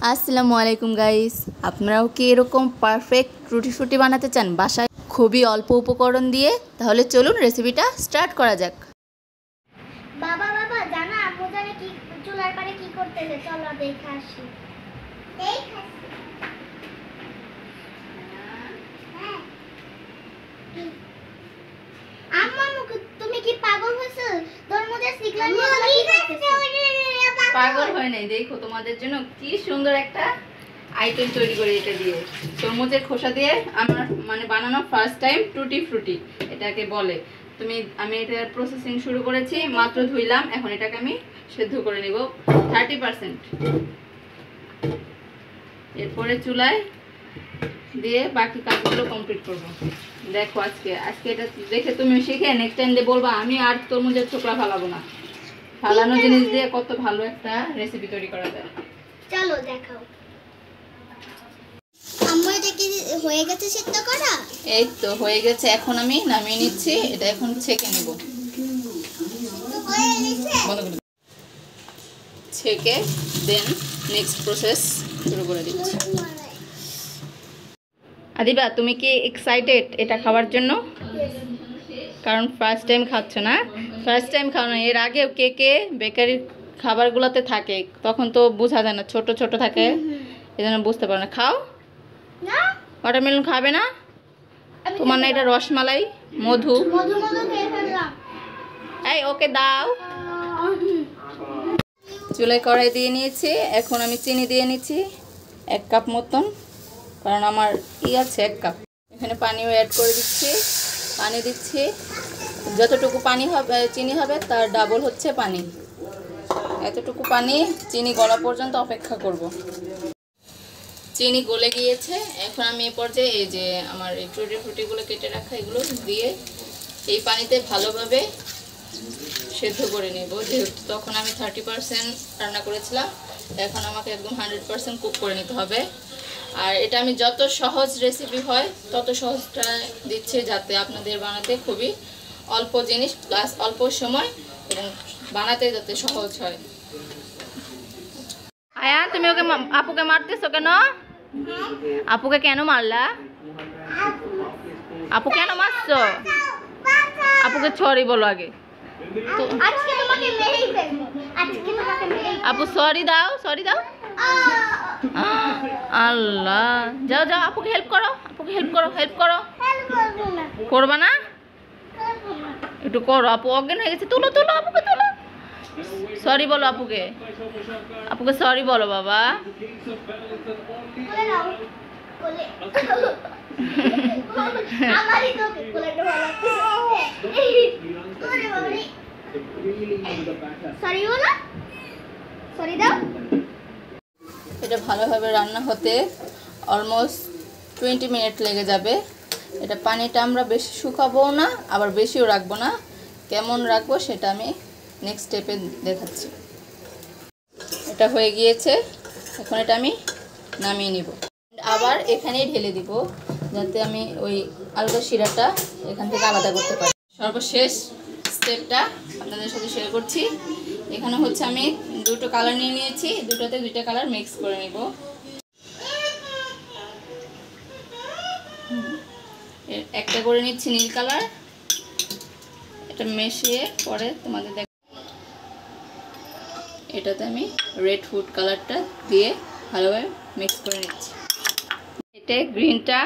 আসসালামু আলাইকুম গাইস, আপনারাও কি এরকম পারফেক্ট রুটি ফুটি বানাতে চান বাসায় খুবই অল্প উপকরণ দিয়ে? তাহলে চলুন রেসিপিটা স্টার্ট করা যাক। বাবা বাবা জানা আম্মু জানে কি চুলার পারে কি করতেছে, চলো দেখে আসি। আম্মু তুমি কি পাগল হয়েছো? তোর মধ্যে সিগন্যাল নিয়ে পাগল হয় নাই, দেখো তোমাদের জন্য কি সুন্দর একটা আইটেম তৈরি করে এটা দিয়ে, তরমুজের খোসা দিয়ে আমার মানে বানানো ফার্স্ট টাইম টুটি ফ্রুটি এটাকে বলে। আমি এটার প্রসেসিং শুরু করেছি, মাত্র ধুইলাম, এখন এটাকে আমি সেদ্ধ করে নিব 30%। এরপরে চুলায় দিয়ে বাকি কাজগুলো কমপ্লিট করব। দেখো আজকে এটা দেখে তুমি শিখে নেক্সট টাইম দিয়ে বলবা আমি আর তরমুজের ছোকরা ফালাবো না। ফালানো জিনিস দিয়ে কত ভালো একটা রেসিপি তৈরি করা যায়। চলো দেখাও। আম্মু এটা কি হয়ে গেছে সিদ্ধ করা? এই তো হয়ে গেছে, এখন আমি নামিয়ে নিচ্ছি। এটা এখন ছেঁকে নেব। ছেঁকে দেন নেক্সট প্রসেস শুরু করে দিচ্ছি। আদিবা, তুমি কি এক্সাইটেড এটা খাওয়ার জন্য? কারণ ফার্স্ট টাইম খাচ্ছ না? ফার্স্ট টাইম খাও না, এর আগেও কে বেকারির খাবারগুলোতে থাকে, তখন তো বোঝা যায় না, ছোট ছোট থাকে, এই জন্য বুঝতে পারো না। খাও না, ওয়াটারমেলন খাবে না তোমার? না এটা রসমালাই মধু। এই ওকে দাও। চুলায় কড়াই দিয়ে নিয়েছি, এখন আমি চিনি দিয়ে নিচ্ছি 1 কাপ মতন, কারণ আমার আছে 1 কাপ। এখানে পানিও অ্যাড করে দিচ্ছি। পানি দিচ্ছি, যতটুকু পানি হবে চিনি হবে তার ডাবল হচ্ছে পানি। এতটুকু পানি চিনি গলা পর্যন্ত অপেক্ষা করব। চিনি গলে গিয়েছে, এখন আমি এ পর্যায়ে এই যে আমার এই টুটি ফ্রুটিগুলো কেটে রাখা এগুলো দিয়ে এই পানিতে ভালোভাবে সেদ্ধ করে নেব। যেহেতু তখন আমি 30% রান্না করেছিলাম, এখন আমাকে একদম 100% কুক করে নিতে হবে। আর এটা আমি যত সহজ রেসিপি হয় তত সহজটা দিচ্ছি, যাতে আপনাদের বানাতে খুবই অল্প জিনিস প্লাস অল্প সময় এবং বানাতে যাতে সহজ হয়। আয়া, তুমি ওকে আপুকে মারতেছো কেন? আপুকে কেন মারলা? আপু কেন মারছো? আপুকে সরি বলো আগে। আপু সরি দাও, সরি দাও। আল্লাহ, যাও যাও, আপুকে হেল্প করো, আপুকে হেল্প করো, হেল্প করো। করবা না? একটু করো, আপু অজ্ঞান হয়ে গেছে। তুলো তুলো, আপুকে তুলো। সরি বলো আপুকে, আপুকে সরি বলো বাবা। এটা ভালোভাবে রান্না হতে অলমোস্ট 20 মিনিট লেগে যাবে। এটা পানিটা আমরা বেশি শুকাবো না, আবার বেশিও রাখবো না। কেমন রাখবো সেটা আমি নেক্সট স্টেপে দেখাচ্ছি। এটা হয়ে গিয়েছে, এখন এটা আমি নামিয়ে নিব। আবার এখানেই ঢেলে দিব, যাতে আমি ওই আলগা শিরাটা এখান থেকে আলাদা করতে পারি। সর্বশেষ স্টেপটা আপনাদের সাথে শেয়ার করছি। এখানে হচ্ছে আমি দুটো কালার নিয়ে নিয়েছি, দুটোতে দুইটা কালার মিক্স করে নিব। একটা করে নিচ্ছি নীল কালার, এটা মিশিয়ে পরে তোমাদের দেখ। এটাতে আমি রেড ফুড কালারটা দিয়ে ভালোভাবে মিক্স করে নিচ্ছি। এটা গ্রিনটা,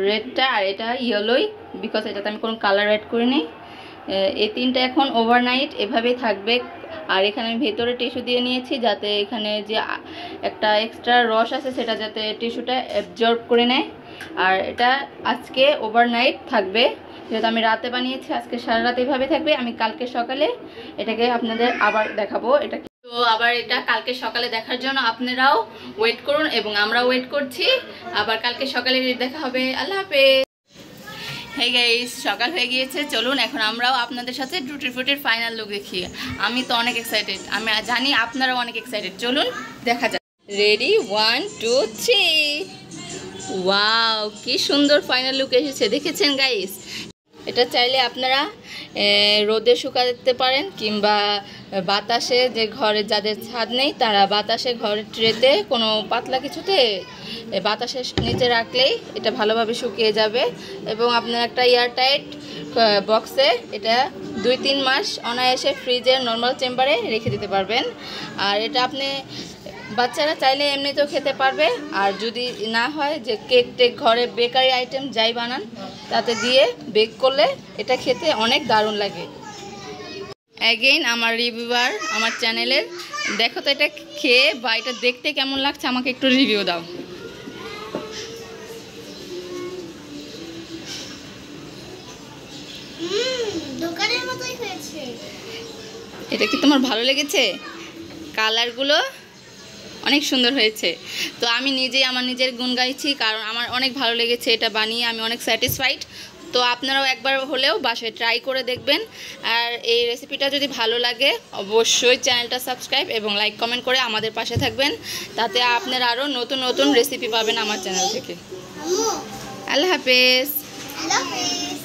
রেডটা আর এটা ইয়েলোই, বিকজ এটাতে আমি কোনো কালার অ্যাড করিনি। এই তিনটা এখন ওভারনাইট এভাবেই থাকবে। আর এখানে আমি ভেতরে টিস্যু দিয়ে নিয়েছি, যাতে এখানে যে একটা এক্সট্রা রস আছে সেটা যাতে টিস্যুটা অ্যাবজর্ব করে নেয়। আর এটা আজকে ওভারনাইট থাকবে, যেহেতু আমি রাতে বানিয়েছি, আজকে সারা রাত এভাবে থাকবে। আমি কালকে সকালে এটাকে আপনাদের আবার দেখাবো। এটা তো আবার এটা কালকে সকালে দেখার জন্য আপনারাও ওয়েট করুন এবং আমরাও ওয়েট করছি। আবার কালকে সকালে দেখা হবে। আল্লাহ হাফেজ। হেই গাইস, সকাল হয়ে গিয়েছে, চলুন এখন আমরাও আপনাদের সাথে টুটি ফ্রুটির ফাইনাল লুক দেখি। আমি তো অনেক এক্সাইটেড, আমি জানি আপনারাও অনেক এক্সাইটেড। চলুন দেখা যাক। রেডি, 1 2 3। ওয়াও, কি সুন্দর ফাইনাল লুক এসেছে, দেখেছেন গাইস? এটা চাইলে আপনারা রোদে শুকাতে পারেন, কিংবা বাতাসে, যে ঘরে যাদের ছাদ নেই তারা বাতাসে ঘরের ট্রেতে কোনো পাতলা কিছুতে বাতাসের নিচে রাখলেই এটা ভালোভাবে শুকিয়ে যাবে। এবং আপনার একটা এয়ারটাইট বক্সে এটা 2-3 মাস অনায়াসে ফ্রিজের নর্মাল চেম্বারে রেখে দিতে পারবেন। আর এটা আপনি বাচ্চারা চাইলে এমনিতেও খেতে পারবে, আর যদি না হয় যে কেক টেক ঘরে বেকারি আইটেম যাই বানান তাতে দিয়ে বেক করলে এটা খেতে অনেক দারুণ লাগে। অ্যাগেইন আমার রিভিউয়ার আমার চ্যানেলের, দেখো তো এটা খেয়ে বা এটা দেখতে কেমন লাগছে আমাকে একটু রিভিউ দাও। দোকানের মতোই হয়েছে। এটা কি তোমার ভালো লেগেছে? কালারগুলো অনেক সুন্দর হয়েছে। তো আমি নিজেই আমার নিজের গুণ গাইছি, কারণ আমার অনেক ভালো লেগেছে এটা বানিয়ে, আমি অনেক স্যাটিসফাইড। তো আপনারাও একবার হলেও বাসায় ট্রাই করে দেখবেন। আর এই রেসিপিটা যদি ভালো লাগে অবশ্যই চ্যানেলটা সাবস্ক্রাইব এবং লাইক কমেন্ট করে আমাদের পাশে থাকবেন, তাতে আপনারা আরও নতুন নতুন রেসিপি পাবেন আমার চ্যানেল থেকে। আল্লাহ হাফেজ। আল্লাহ হাফেজ।